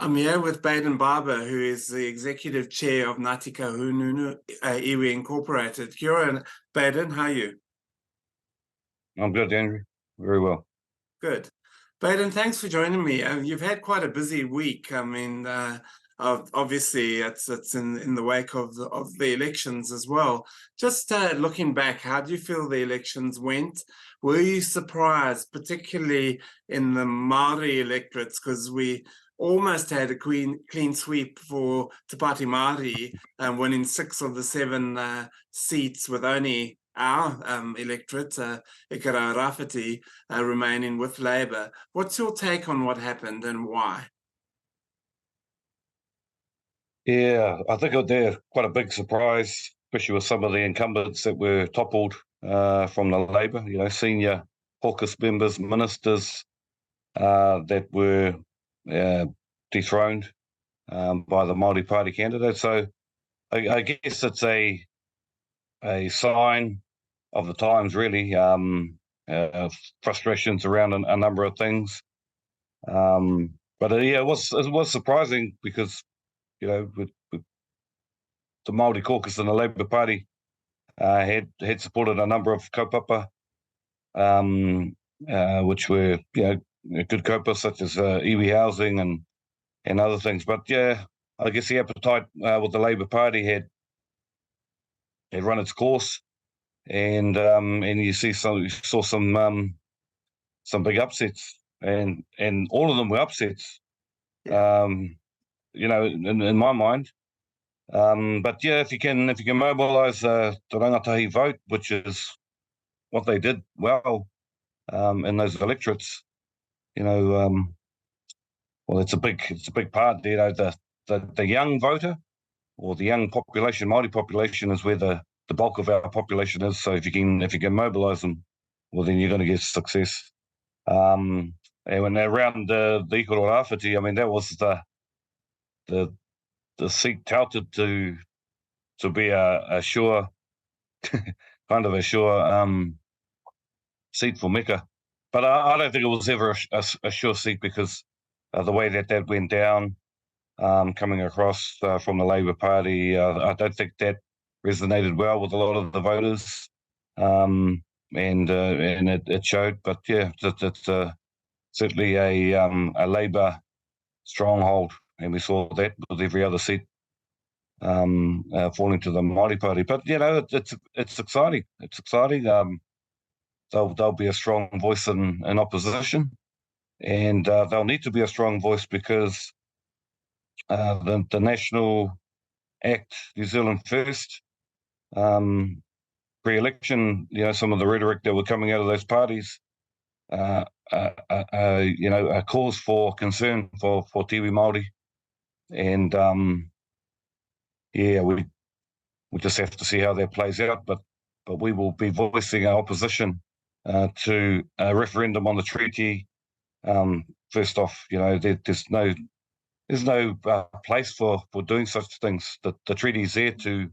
I'm here with Bayden Barber, who is the executive chair of Ngāti Kahungunu Iwi Incorporated. Kia ora, Bayden, how are you? I'm good, Andrew. Very well. Good. Bayden, thanks for joining me. You've had quite a busy week. I mean, obviously it's in the wake of the elections as well. Just looking back, how do you feel the elections went? Were you surprised, particularly in the Māori electorates, because we almost had a clean sweep for Te Pāti Māori, winning 6 of the 7 seats with only our electorate, Ikara Rafiti, remaining with Labour. What's your take on what happened and why? Yeah, I think they're quite a big surprise, especially with some of the incumbents that were toppled from the Labour, senior caucus members, ministers that were dethroned by the Māori Party candidate. So I guess it's a sign of the times, really, frustrations around a number of things. But it was surprising because, with the Māori caucus and the Labour Party had supported a number of kaupapa, which were, good kaupapa such as iwi housing and other things. But yeah, I guess the appetite with the Labour Party had run its course, and you saw some big upsets, and all of them were upsets. In my mind. But yeah, if you can mobilise the rangatahi vote, which is what they did well in those electorates, well, it's a big part. The young voter or the young population, Māori population, is where the bulk of our population is. So if you can mobilise them, well, then you're going to get success. And when they're around the Ikoro Rāwhiti, I mean, that was the seat touted to be a sure kind of a sure seat for Mecca, but I don't think it was ever a sure seat because the way that went down, coming across from the Labour Party, I don't think that resonated well with a lot of the voters, and it showed. But yeah, it's certainly a Labour stronghold, and we saw that with every other seat falling to the Māori Party. But it's exciting. It's exciting. They'll be a strong voice in opposition, and they'll need to be a strong voice because the National Act, New Zealand First, pre-election, some of the rhetoric that were coming out of those parties, a cause for concern for Tiwi Māori, and yeah, we just have to see how that plays out. But we will be voicing our opposition to a referendum on the treaty. First off, there's no place for doing such things. The treaty is there to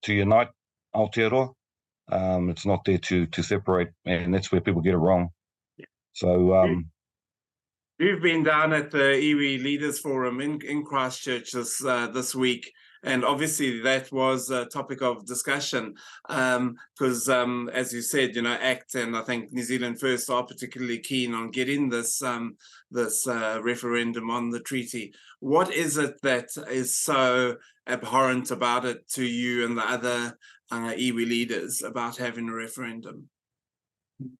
unite Aotearoa. It's not there to separate, and that's where people get it wrong. So you've been down at the Iwi Leaders Forum in Christchurch this week, and obviously that was a topic of discussion because, as you said, ACT and I think New Zealand First are particularly keen on getting this referendum on the treaty. What is it that is so abhorrent about it to you and the other iwi leaders about having a referendum?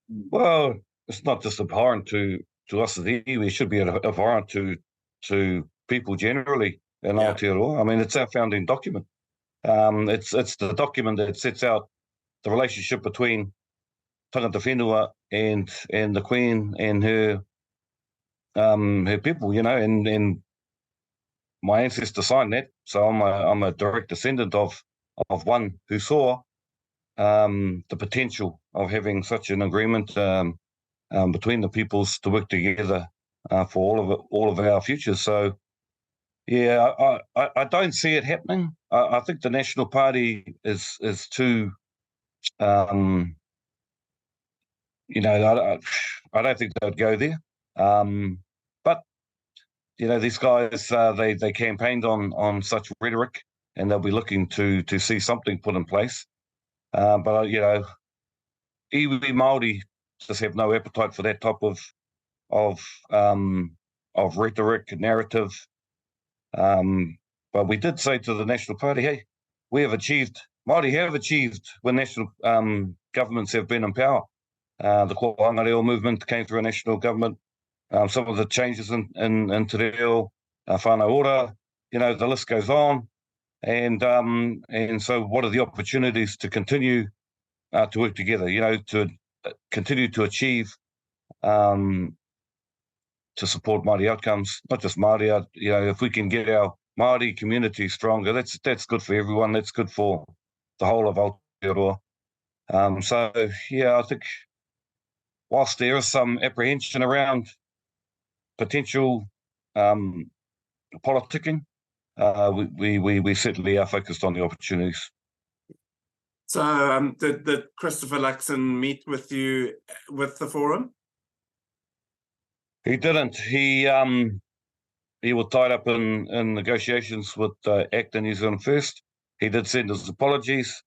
Well, it's not just abhorrent to us as iwi. It should be abhorrent to people generally in Aotearoa. I mean, it's our founding document. It's the document that sets out the relationship between tangata whenua and the Queen and her people, and my ancestor signed that, so I'm a direct descendant of one who saw the potential of having such an agreement between the peoples to work together for all of our futures. So yeah, I don't see it happening. I think the National Party is too I don't think they'd go there. But these guys, they campaigned on such rhetoric, and they'll be looking to see something put in place. But iwi Māori just have no appetite for that type of rhetoric, narrative. But we did say to the National Party, hey, Māori have achieved when national governments have been in power. The Kohanga Reo movement came through a national government. Some of the changes in Te Reo, whānau ora, the list goes on. And so what are the opportunities to continue to work together, to continue to achieve, to support Māori outcomes, not just Māori, if we can get our Māori community stronger, that's good for everyone. That's good for the whole of Aotearoa. So, I think whilst there is some apprehension around potential politicking, we certainly are focused on the opportunities. So did Christopher Luxon meet with you with the forum? He didn't. He was tied up in negotiations with ACT and New Zealand First. He did send his apologies,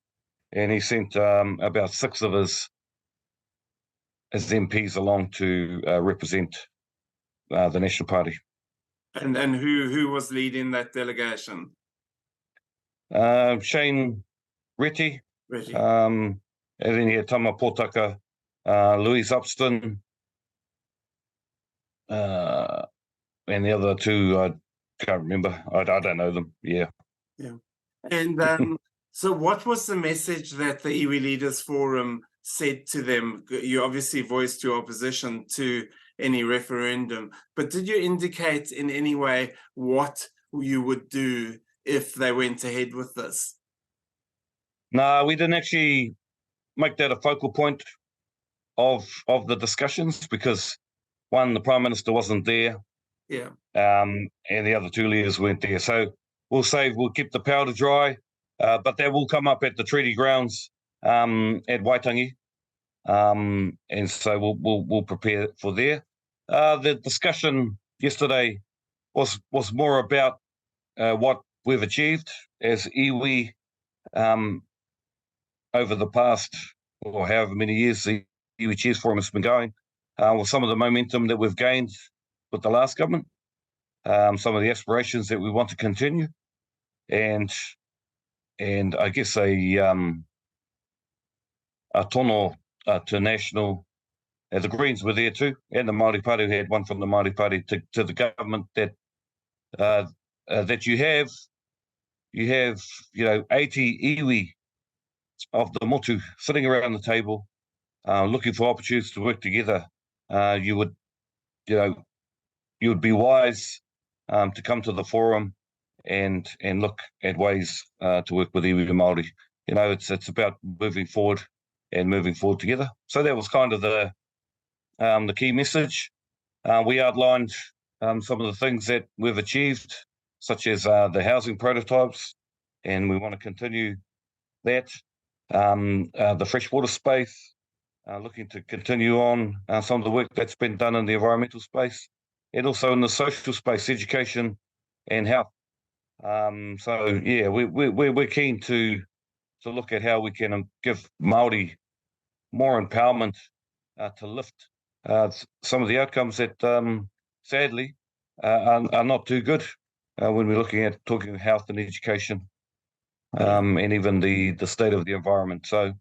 and he sent about 6 of his MPs along to represent the National Party. And who was leading that delegation? Shane Reti. And then he had Tama Potaka, Louise Upston, and the other 2, I can't remember. I don't know them. Yeah. And so what was the message that the Iwi Leaders Forum said to them? You obviously voiced your opposition to any referendum, but did you indicate in any way what you would do if they went ahead with this? No, we didn't actually make that a focal point of the discussions because, one, the Prime Minister wasn't there. Yeah. And the other 2 leaders weren't there. So we'll keep the powder dry, but that will come up at the treaty grounds at Waitangi. And so we'll prepare for there. The discussion yesterday was more about what we've achieved as iwi over the past, or however many years the Iwi Chiefs Forum has been going, with some of the momentum that we've gained with the last government, some of the aspirations that we want to continue, and I guess a tono to national. The Greens were there too, and the Māori Party. We had one from the Māori Party to the government that you have 80 iwi of the motu sitting around the table, looking for opportunities to work together. You would be wise to come to the forum and look at ways to work with iwi Māori. It's about moving forward and moving forward together. So that was kind of the key message. We outlined some of the things that we've achieved, such as the housing prototypes, and we want to continue that. The freshwater space, looking to continue on some of the work that's been done in the environmental space, and also in the social space, education and health. We're keen to look at how we can give Māori more empowerment to lift some of the outcomes that sadly are not too good when we're looking at talking health and education. And even the state of the environment. So,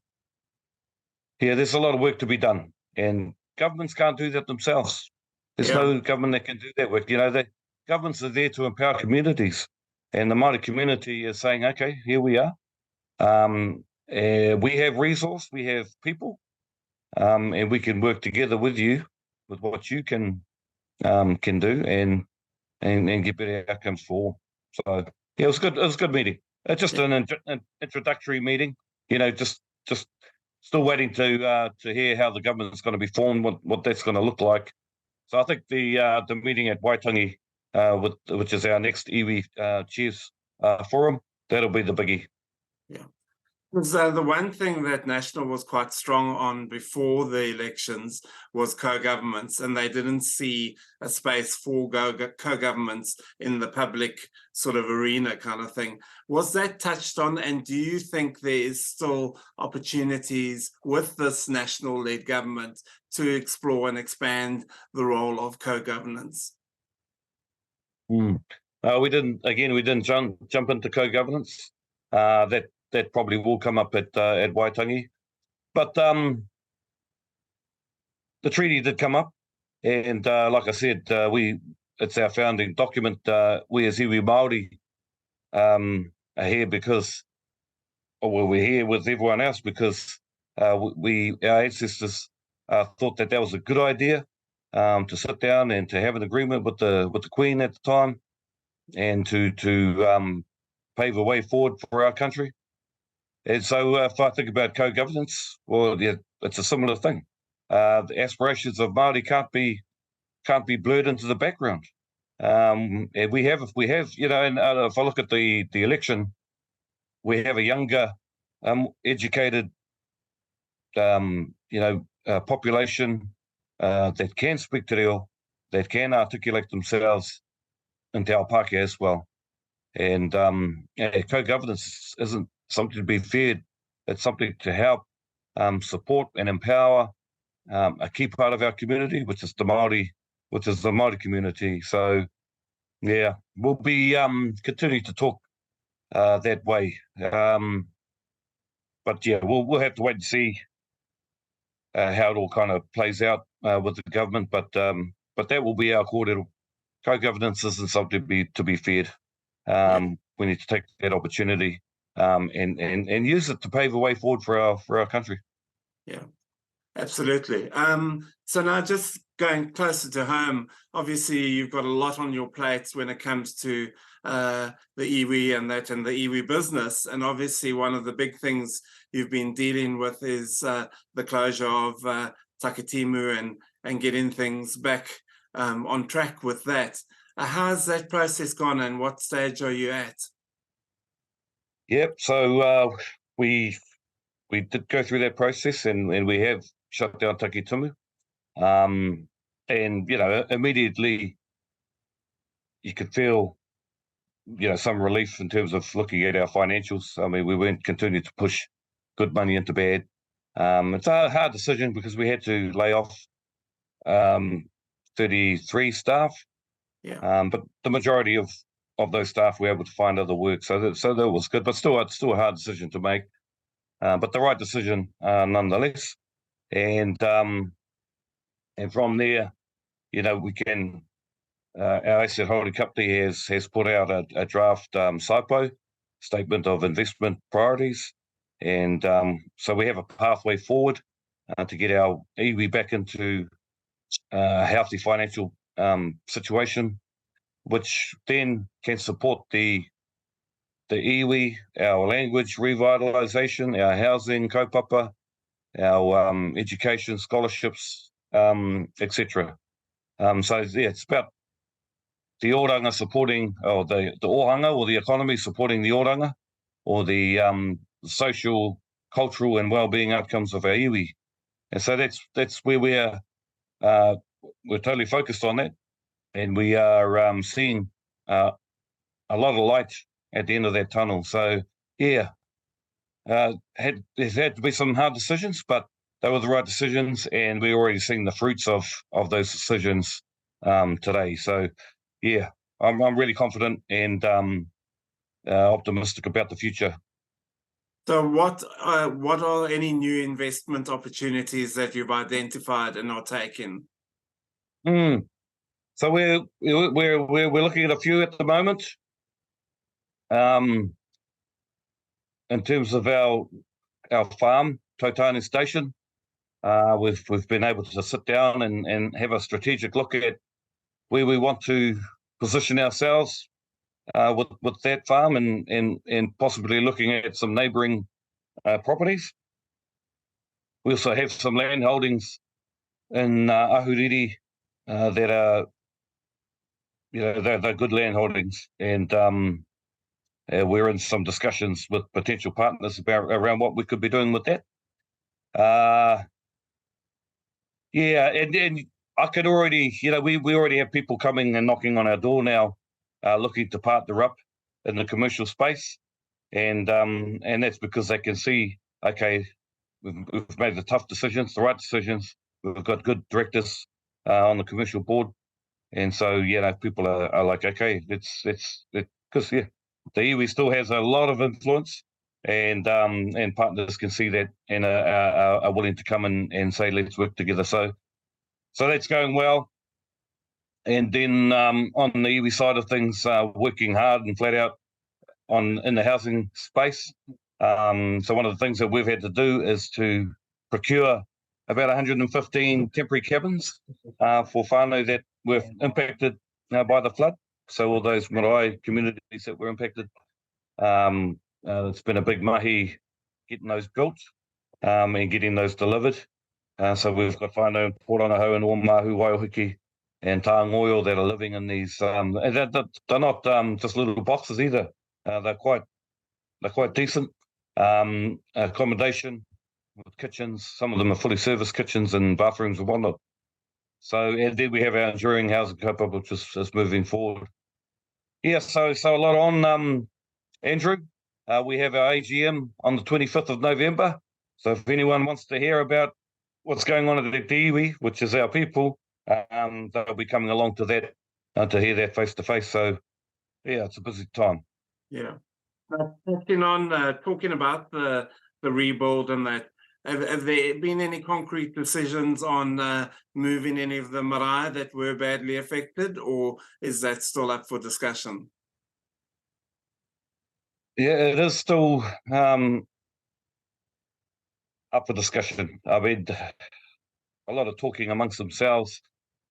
there's a lot of work to be done, and governments can't do that themselves. There's no government that can do that work. The governments are there to empower communities, and the Māori community is saying, okay, here we are. We have resource, we have people, and we can work together with you with what you can do and get better outcomes for all. So, it was good. It was a good meeting. Just an introductory meeting, just still waiting to hear how the government's going to be formed, what that's going to look like. So I think the meeting at Waitangi, which is our next iwi Chiefs Forum, that'll be the biggie. Yeah. Because the one thing that National was quite strong on before the elections was co-governments, and they didn't see a space for co-governments in the public sort of arena kind of thing. Was that touched on, and do you think there is still opportunities with this national-led government to explore and expand the role of co-governance? We didn't jump into co-governance. That probably will come up at Waitangi, but the treaty did come up, and like I said, it's our founding document. We as iwi Māori are here because, we're here with everyone else because our ancestors thought that was a good idea, to sit down and to have an agreement with the Queen at the time, and to pave a way forward for our country. And so if I think about co-governance, well, yeah, it's a similar thing. The aspirations of Māori can't be blurred into the background. And we have, you know, and if I look at the election, we have a younger, educated, population that can speak te reo, that can articulate themselves in Te Ao Pākehā as well. And co-governance isn't something to be feared. It's something to help support and empower a key part of our community, which is the Māori community. So, yeah, we'll be continuing to talk that way. But yeah, we'll have to wait and see how it all kind of plays out with the government. But that will be our kōrero. Co-governance isn't something to be feared. We need to take that opportunity and use it to pave a way forward for our country. Yeah, absolutely. So now just going closer to home, obviously you've got a lot on your plate when it comes to the iwi and the iwi business. And obviously one of the big things you've been dealing with is the closure of Takitimu and getting things back on track with that. How's that process gone, and what stage are you at? Yep. So we did go through that process, and we have shut down Takitimu. And you know, immediately you could feel, you know, some relief in terms of looking at our financials. I mean, we weren't continuing to push good money into bad. It's a hard decision because we had to lay off 33 staff. Yeah. But the majority of those staff were able to find other work, so that was good. But still, it's still a hard decision to make, but the right decision nonetheless. And from there, you know, we can. Our asset holding company has put out a draft SIPO, statement of investment priorities, and so we have a pathway forward to get our iwi back into a healthy financial situation, which then can support the iwi, our language revitalisation, our housing kaupapa, our education scholarships, etc. So yeah, it's about the oranga supporting, or the ohanga or the economy supporting the oranga, or the social, cultural and well-being outcomes of our iwi. And so that's where we're totally focused on that. And we are seeing a lot of light at the end of that tunnel. So, yeah, there's had to be some hard decisions, but they were the right decisions, and we're already seeing the fruits of those decisions today. So, yeah, I'm really confident and optimistic about the future. So, what are any new investment opportunities that you've identified and are taking? So we're looking at a few at the moment. In terms of our farm, Tautani Station, we've been able to sit down and have a strategic look at where we want to position ourselves with that farm, and possibly looking at some neighbouring properties. We also have some land holdings in Ahuriri that are, you know, they're good land holdings, and we're in some discussions with potential partners around what we could be doing with that. And I could already, we already have people coming and knocking on our door now, looking to partner up in the commercial space, and that's because they can see, okay, we've made the tough decisions, the right decisions. We've got good directors on the commercial board, and so people are like, okay, it's because the iwi still has a lot of influence, and partners can see that and are willing to come and say, let's work together. So that's going well. And then on the iwi side of things, working hard and flat out in the housing space. So one of the things that we've had to do is to procure about 115 temporary cabins for whānau that were impacted by the flood. So all those marae communities that were impacted, it's been a big mahi getting those built and getting those delivered. So we've got whānau in Pōranaho and Oamahu, Waihoki and Tāngoio that are living in these. And they're not just little boxes either. They're quite decent accommodation with kitchens. Some of them are fully serviced kitchens and bathrooms and whatnot. So and then we have our enduring housing kaupapa, which is moving forward. So a lot on, Andrew. We have our AGM on the 25th of November. So if anyone wants to hear about what's going on at the iwi, which is our people, they'll be coming along to that to hear that face to face. So it's a busy time. Yeah. Talking about the rebuild and that, have there been any concrete decisions on moving any of the marae that were badly affected, or is that still up for discussion? Yeah, it is still up for discussion. I mean, a lot of talking amongst themselves.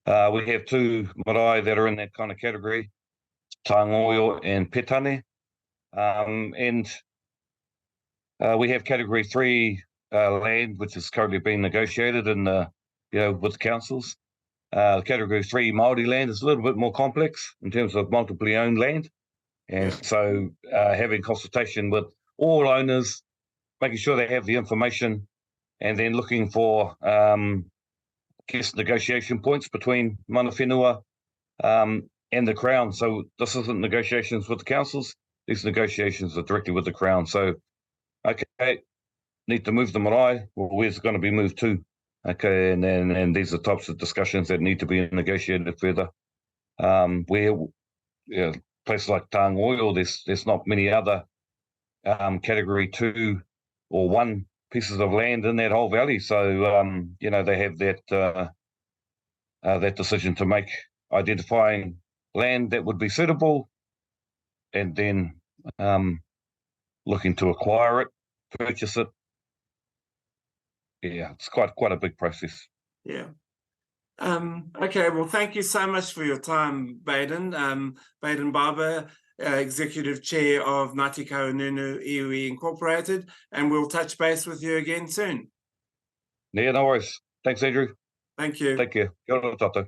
We have two marae that are in that kind of category, Tāngoio and Petane. And we have category 3 land, which is currently being negotiated with councils. Category 3 Māori land is a little bit more complex in terms of multiply owned land. And so having consultation with all owners, making sure they have the information, and then looking for negotiation points between mana whenua and the Crown. So this isn't negotiations with the councils. These negotiations are directly with the Crown. So, okay, need to move the marae. Well, where's it going to be moved to? Okay, and these are types of discussions that need to be negotiated further. Where places like Tāngoio, there's not many other category 2 or 1 pieces of land in that whole valley. So they have that decision to make, identifying land that would be suitable, and then looking to acquire it, purchase it. Yeah, it's quite a big process. Yeah. Okay, well, thank you so much for your time, Bayden. Bayden Barber, Executive Chair of Ngāti Kahungunu Iwi Incorporated, and we'll touch base with you again soon. Yeah, no worries. Thanks, Andrew. Thank you. Take care. Kia ora tātou.